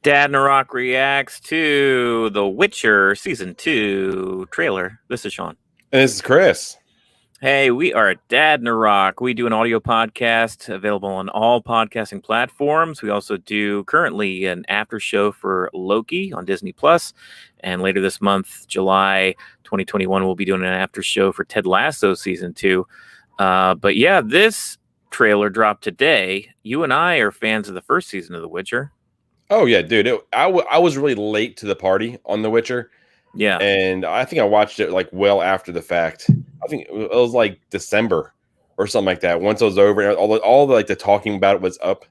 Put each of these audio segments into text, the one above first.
Dadnarok reacts to The Witcher Season 2 trailer. This is Sean. And this is Chris. Hey, we are Dadnarok. We do an audio podcast available on all podcasting platforms. We also do currently an after show for Loki on Disney Plus, and later this month, July 2021, we'll be doing an after show for Ted Lasso Season 2. But yeah, this trailer dropped today. You and I are fans of the first season of The Witcher. Oh, yeah, dude. I was really late to the party on The Witcher. Yeah. And I think I watched it like well after the fact. I think it was like December or something like that. Once it was over, and all the like the talking about it was up,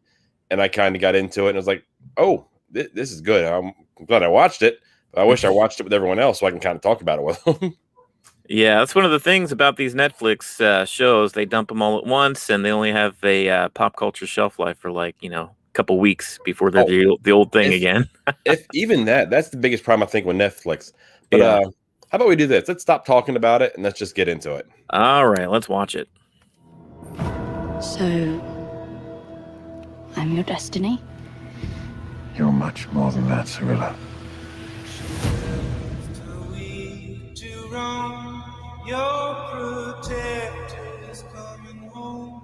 and I kind of got into it, and I was like, "Oh, this is good." I'm glad I watched it. But I wish I watched it with everyone else so I can kind of talk about it with them. Yeah, that's one of the things about these Netflix shows. They dump them all at once, and they only have a pop culture shelf life for like a couple weeks before they're the old thing again. If even that's the biggest problem I think with Netflix. But how about we do this? Let's stop talking about it and let's just get into it. All right, let's watch it. So, I'm your destiny? You're much more than that, Cirilla.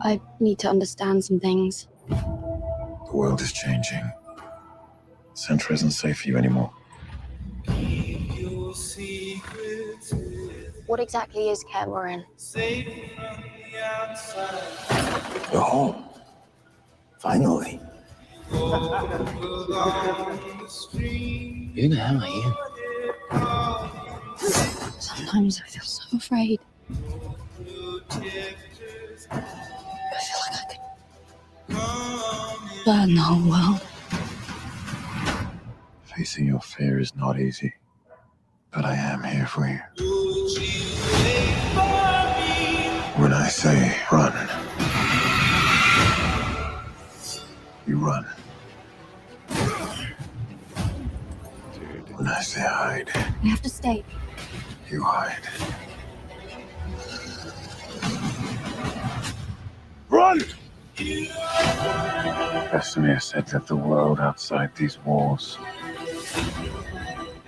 I need to understand some things. The world is changing. Centra isn't safe for you anymore. What exactly is Cameron? You're home. Finally. Who the hell are you? Sometimes I feel so afraid. I feel like I could burn the whole world. Facing your fear is not easy, but I am here for you. When I say run, you run. When I say hide, We have to stay. you hide. Run! Destiny has said that the world outside these walls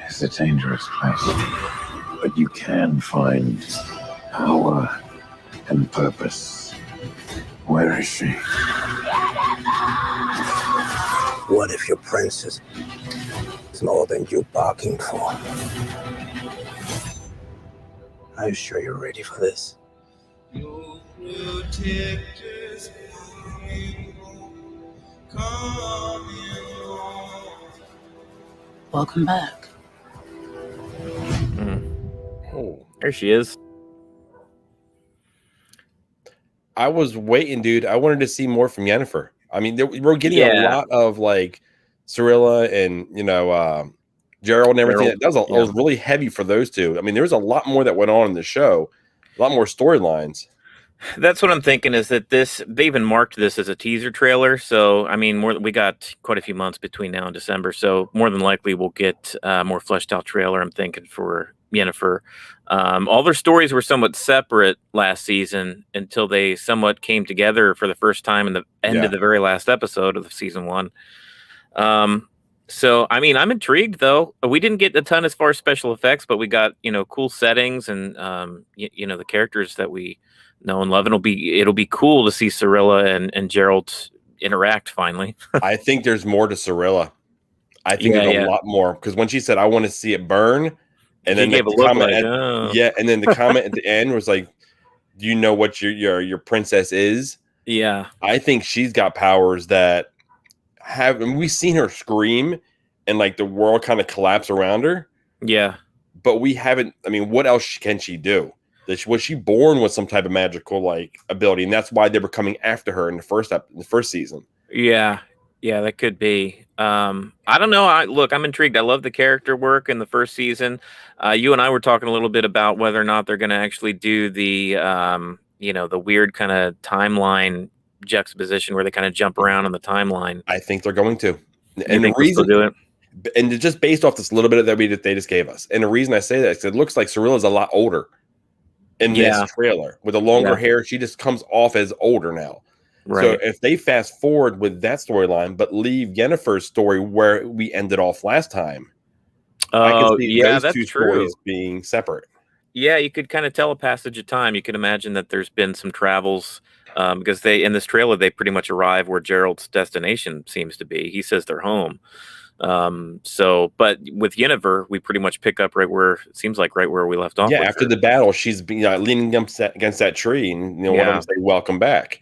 is a dangerous place. But you can find power and purpose. Where is she? What if your princess is more than you barking for? Are you sure you're ready for this? Welcome back. Oh, There she is. I was waiting, dude. I wanted to see more from Yennifer. I mean, we're getting a lot of like Cirilla and Geralt and everything. It was really heavy for those two. I mean, there was a lot more that went on in the show, a lot more storylines. That's what I'm thinking, is that they even marked this as a teaser trailer. So, I mean, we got quite a few months between now and December. So more than likely we'll get a more fleshed out trailer, I'm thinking, for Yennefer. All their stories were somewhat separate last season until they somewhat came together for the first time in the end of the very last episode of season 1. So, I mean, I'm intrigued, though. We didn't get a ton as far as special effects, but we got, cool settings and, the characters that we know and love. And it'll be cool to see Cirilla and Geralt interact finally. I think there's more to Cirilla. I think there's a lot more, because when she said, "I want to see it burn," and then the comment, and then the comment at the end was like, "Do you know what your princess is?" Yeah, I think she's got powers that we've seen her scream and like the world kind of collapse around her. Yeah, but we haven't. I mean, what else can she do? Was she born with some type of magical like ability, and that's why they were coming after her in the first season? Yeah, that could be. I don't know. I'm intrigued. I love the character work in the first season. You and I were talking a little bit about whether or not they're going to actually do the the weird kind of timeline juxtaposition where they kind of jump around on the timeline. I think they're going to, and the reason do it. And just based off this little bit that they just gave us, and the reason I say that is it looks like Cirilla's a lot older in this trailer with the longer hair. She just comes off as older now. So Right. if they fast forward with that storyline, but leave Yennefer's story where we ended off last time, I can Oh, see yeah, those that's two stories true. being separate. Yeah, you could kind of tell a passage of time. You could imagine that there's been some travels because they in this trailer they pretty much arrive where Gerald's destination seems to be. He says they're home. So, but with Yennefer, we pretty much pick up right where it seems like right where we left off Yeah, with after her. the battle, she's leaning against that tree, and one of them Yeah, say, "Welcome back."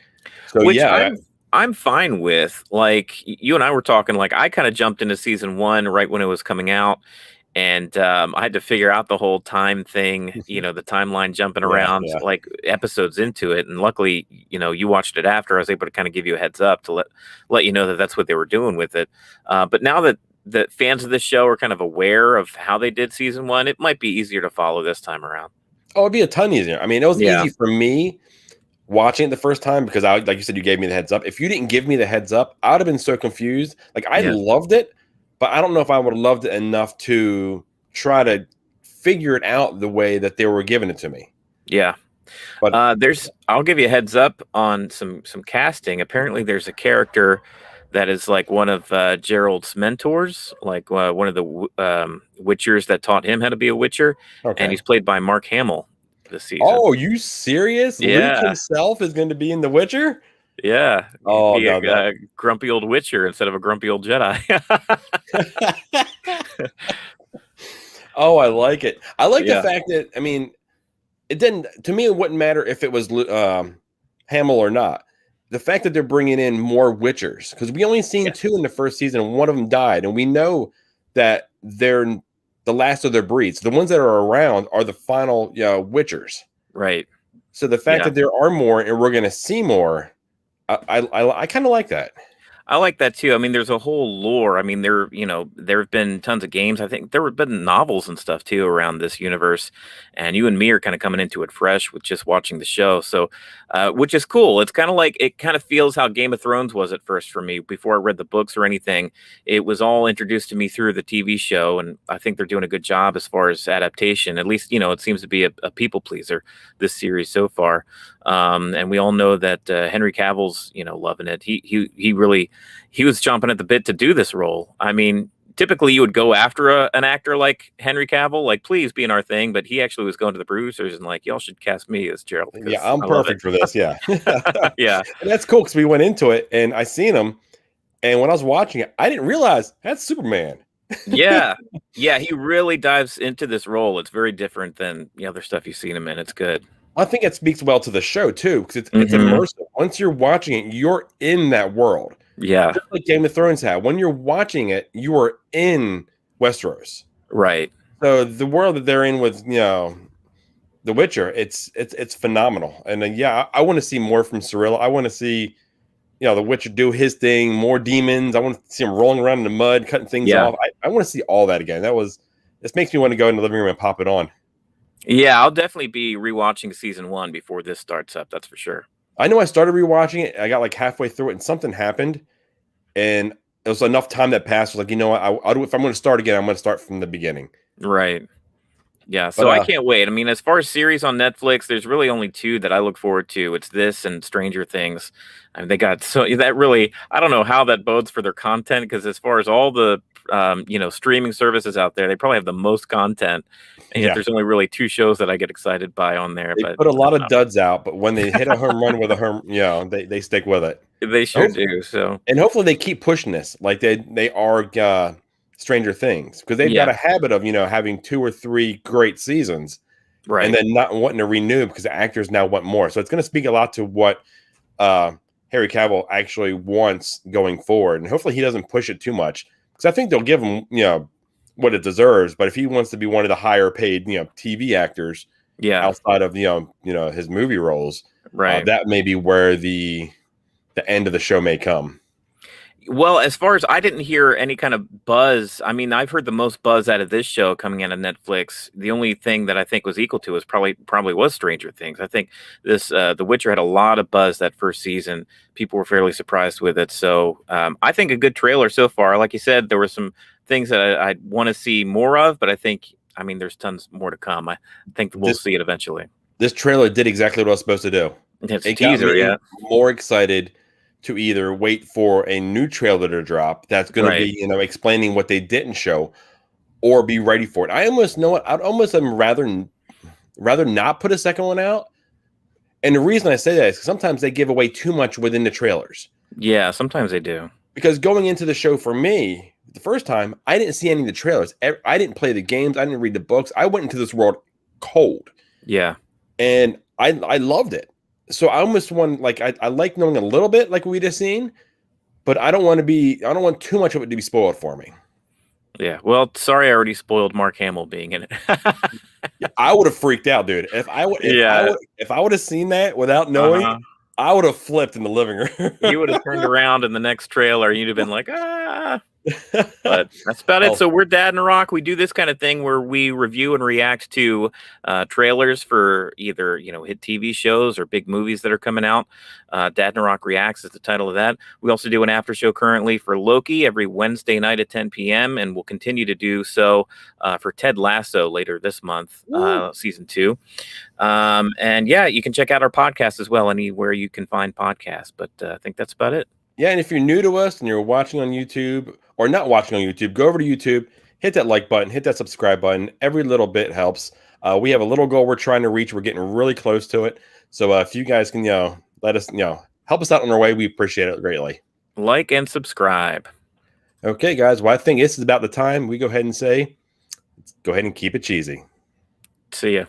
So which yeah, I'm fine with. Like you and I were talking, like I kind of jumped into season one right when it was coming out, and I had to figure out the whole time thing, the timeline jumping yeah, around yeah. like episodes into it. And luckily, you watched it after. I was able to kind of give you a heads up to let you know that that's what they were doing with it. But now that the fans of this show are kind of aware of how they did season one, it might be easier to follow this time around. Oh, it'd be a ton easier. I mean, it was Yeah, easy for me watching it the first time because like you said, you gave me the heads up. If you didn't give me the heads up, I would have been so confused. Like I yeah, loved it, but I don't know if I would have loved it enough to try to figure it out the way that they were giving it to me. yeah. But I'll give you a heads up on some casting. Apparently, there's a character that is like one of Gerald's mentors, like one of the Witchers that taught him how to be a Witcher, and okay. he's played by Mark Hamill this season. Oh, you serious? Luke Yeah, himself is going to be in The Witcher? yeah, Oh be no, a that grumpy old Witcher instead of a grumpy old Jedi. Oh, I like it. I like the Yeah, fact that I mean, it didn't to me. It wouldn't matter if it was Hamill or not. The fact that they're bringing in more Witchers because we only seen yeah, two in the first season, and one of them died, and we know that they're the last of their breeds. The ones that are around are the final Witchers. right. So the fact Yeah. that there are more and we're going to see more, I kind of like that. I like that too. I mean, there's a whole lore. I mean, there have been tons of games. I think there have been novels and stuff too around this universe, and you and me are kind of coming into it fresh with just watching the show. So, which is cool. It's kind of like it kind of feels how Game of Thrones was at first for me before I read the books or anything. It was all introduced to me through the TV show, and I think they're doing a good job as far as adaptation. At least, it seems to be a people pleaser this series so far. And we all know that Henry Cavill's, loving it. He was chomping at the bit to do this role. I mean, typically you would go after an actor like Henry Cavill, like please be in our thing, but he actually was going to the producers and like y'all should cast me as Gerald Yeah, because I'm I love it. perfect for this. Yeah. And Yeah, that's cool because we went into it and I seen him. And when I was watching it, I didn't realize that's Superman. yeah, yeah. He really dives into this role. It's very different than the other stuff you've seen him in. It's good. I think it speaks well to the show too because it's Hmm. immersive. Once you're watching it, you're in that world. Yeah, Just like Game of Thrones had. When you're watching it, you are in Westeros. right. So the world that they're in with The Witcher, it's phenomenal. And I want to see more from Cirilla. I want to see The Witcher do his thing, more demons. I want to see him rolling around in the mud, cutting things Yeah. off. I want to see all that again. This makes me want to go in the living room and pop it on. Yeah, I'll definitely be rewatching season one before this starts up. That's for sure. I know I started rewatching it. I got like halfway through it and something happened. And it was enough time that passed. I was like, you know what? I'll do, if I'm going to start again, I'm going to start from the beginning. Right. Yeah, so But I can't wait. I mean, as far as series on Netflix, there's really only two that I look forward to. It's this and Stranger Things. I mean, they got so that really, I don't know how that bodes for their content because as far as all the streaming services out there, they probably have the most content. And yet yeah, there's only really two shows that I get excited by on there. they But put a lot I of don't know. duds out, but when they hit a home run with a home, they stick with it. They sure do. So And hopefully they keep pushing this like they are Stranger Things because they've got yeah, a habit of having 2 or 3 great seasons and right. then not wanting to renew because the actors now want more. So it's going to speak a lot to what Harry Cavill actually wants going forward, and hopefully he doesn't push it too much because I think they'll give him what it deserves. But if he wants to be one of the higher paid TV actors Yeah, outside of his movie roles, right. that may be where the end of the show may come. Well, as far as I didn't hear any kind of buzz, I mean, I've heard the most buzz out of this show coming out of Netflix. The only thing that I think was equal to is probably was Stranger Things. I think this The Witcher had a lot of buzz that first season. People were fairly surprised with it. So I think a good trailer so far. Like you said, there were some things that I want to see more of, but I mean, there's tons more to come. I think we'll see it eventually. This trailer did exactly what I was supposed to do. It's a It got teaser, me yeah. more excited to either wait for a new trailer to drop that's going to Right. be, explaining what they didn't show, or be ready for it. I almost know what I'd almost rather not put a second one out. And the reason I say that is sometimes they give away too much within the trailers. Yeah, sometimes they do. Because going into the show for me, the first time, I didn't see any of the trailers. I didn't play the games. I didn't read the books. I went into this world cold. Yeah. And I loved it. So I almost want, like, I like knowing a little bit, like we just seen, but I don't want too much of it to be spoiled for me. Yeah. Well, sorry, I already spoiled Mark Hamill being in it. Yeah, I would have freaked out, dude. If I would have seen that without knowing, I would have flipped in the living room. You would have turned around in the next trailer and you'd have been like, ah. But that's about it. So we're Dadnarok. We do this kind of thing where we review and react to trailers for either hit TV shows or big movies that are coming out. Dadnarok Reacts is the title of that. We also do an after show currently for Loki every Wednesday night at 10 p.m. and we'll continue to do so for Ted Lasso later this month, season 2. And yeah, you can check out our podcast as well anywhere you can find podcasts. But I think that's about it. Yeah, and if you're new to us and you're watching on YouTube or not watching on YouTube, go over to YouTube, hit that like button, hit that subscribe button. Every little bit helps. We have a little goal we're trying to reach. We're getting really close to it. So if you guys can, let us, help us out on our way, we appreciate it greatly. Like and subscribe. Okay, guys. Well, I think this is about the time we go ahead and say, go ahead and keep it cheesy. See ya.